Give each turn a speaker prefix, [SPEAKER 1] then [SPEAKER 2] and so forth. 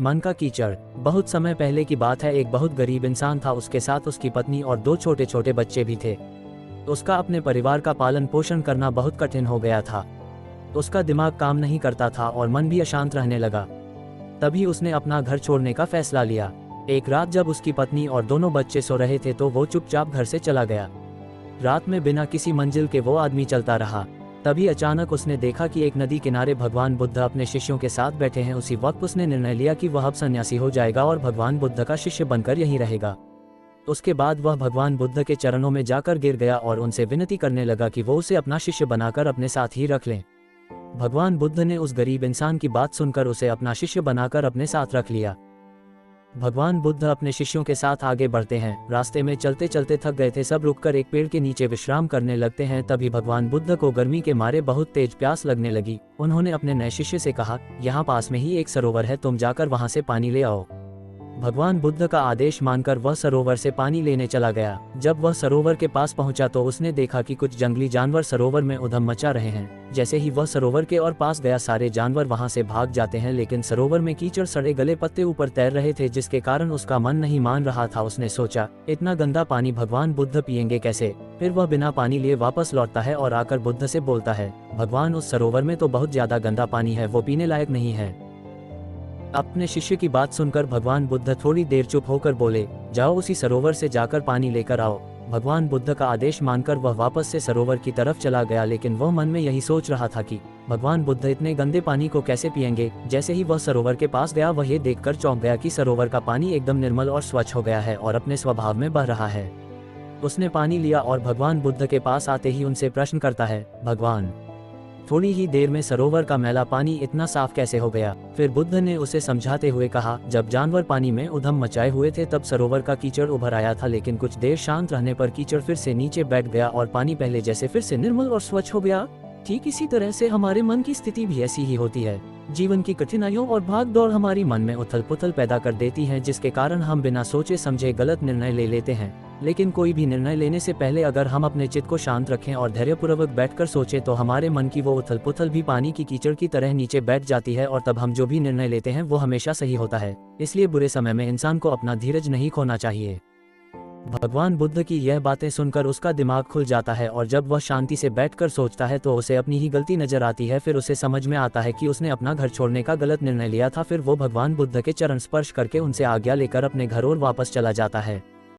[SPEAKER 1] मन का कीचड़। बहुत समय पहले की बात है, एक बहुत गरीब इंसान था। उसके साथ उसकी पत्नी और 2 छोटे छोटे बच्चे भी थे। उसका अपने परिवार का पालन पोषण करना बहुत कठिन हो गया था। उसका दिमाग काम नहीं करता था और मन भी अशांत रहने लगा। तभी उसने अपना घर छोड़ने का फैसला लिया। एक रात जब उसकी पत्नी और दोनों बच्चे सो रहे थे तो वो चुपचाप घर से चला गया। रात में बिना किसी मंजिल के वो आदमी चलता रहा। तभी अचानक उसने देखा कि एक नदी किनारे भगवान बुद्ध अपने शिष्यों के साथ बैठे हैं। उसी वक्त उसने निर्णय लिया कि वह अब सन्यासी हो जाएगा और भगवान बुद्ध का शिष्य बनकर यहीं रहेगा। उसके बाद वह भगवान बुद्ध के चरणों में जाकर गिर गया और उनसे विनती करने लगा कि वो उसे अपना शिष्य बनाकर अपने साथ ही रख लें। भगवान बुद्ध ने उस गरीब इंसान की बात सुनकर उसे अपना शिष्य बनाकर अपने साथ रख लिया। भगवान बुद्ध अपने शिष्यों के साथ आगे बढ़ते हैं। रास्ते में चलते चलते थक गए थे। सब रुककर एक पेड़ के नीचे विश्राम करने लगते हैं। तभी भगवान बुद्ध को गर्मी के मारे बहुत तेज प्यास लगने लगी। उन्होंने अपने नए शिष्य से कहा, यहाँ पास में ही एक सरोवर है, तुम जाकर वहां से पानी ले आओ। भगवान बुद्ध का आदेश मानकर वह सरोवर से पानी लेने चला गया। जब वह सरोवर के पास पहुंचा तो उसने देखा कि कुछ जंगली जानवर सरोवर में उधम मचा रहे हैं। जैसे ही वह सरोवर के और पास गया, सारे जानवर वहां से भाग जाते हैं, लेकिन सरोवर में कीचड़ सड़े गले पत्ते ऊपर तैर रहे थे, जिसके कारण उसका मन नहीं मान रहा था। उसने सोचा, इतना गंदा पानी भगवान बुद्ध पिएंगे कैसे। फिर वह बिना पानी लिए वापस लौटता है और आकर बुद्ध से बोलता है, भगवान उस सरोवर में तो बहुत ज्यादा गंदा पानी है, वो पीने लायक नहीं है। अपने शिष्य की बात सुनकर भगवान बुद्ध थोड़ी देर चुप होकर बोले, जाओ उसी सरोवर से जाकर पानी लेकर आओ। भगवान बुद्ध का आदेश मानकर वह वापस से सरोवर की तरफ चला गया, लेकिन वह मन में यही सोच रहा था कि भगवान बुद्ध इतने गंदे पानी को कैसे पिएंगे। जैसे ही वह सरोवर के पास गया, वह ये देखकर चौंक गया कि सरोवर का पानी एकदम निर्मल और स्वच्छ हो गया है और अपने स्वभाव में बह रहा है। उसने पानी लिया और भगवान बुद्ध के पास आते ही उनसे प्रश्न करता है, भगवान, थोड़ी ही देर में सरोवर का मैला पानी इतना साफ कैसे हो गया। फिर बुद्ध ने उसे समझाते हुए कहा, जब जानवर पानी में उधम मचाए हुए थे तब सरोवर का कीचड़ उभर आया था, लेकिन कुछ देर शांत रहने पर कीचड़ फिर से नीचे बैठ गया और पानी पहले जैसे फिर से निर्मल और स्वच्छ हो गया। ठीक इसी तरह से हमारे मन की स्थिति भी ऐसी ही होती है। जीवन की कठिनाइयों और भाग दौड़ हमारी मन में उथल पुथल पैदा कर देती है, जिसके कारण हम बिना सोचे समझे गलत निर्णय ले लेते हैं। लेकिन कोई भी निर्णय लेने से पहले अगर हम अपने चित्त को शांत रखें और धैर्यपूर्वक बैठकर सोचें तो हमारे मन की वो उथल पुथल भी पानी की कीचड़ की तरह नीचे बैठ जाती है और तब हम जो भी निर्णय लेते हैं वो हमेशा सही होता है। इसलिए बुरे समय में इंसान को अपना धीरज नहीं खोना चाहिए। भगवान बुद्ध की यह बातें सुनकर उसका दिमाग खुल जाता है और जब वह शांति से बैठकर सोचता है तो उसे अपनी ही गलती नजर आती है। फिर उसे समझ में आता है कि उसने अपना घर छोड़ने का गलत निर्णय लिया था। फिर वो भगवान बुद्ध के चरण स्पर्श करके उनसे आज्ञा लेकर अपने घर और वापस चला जाता है।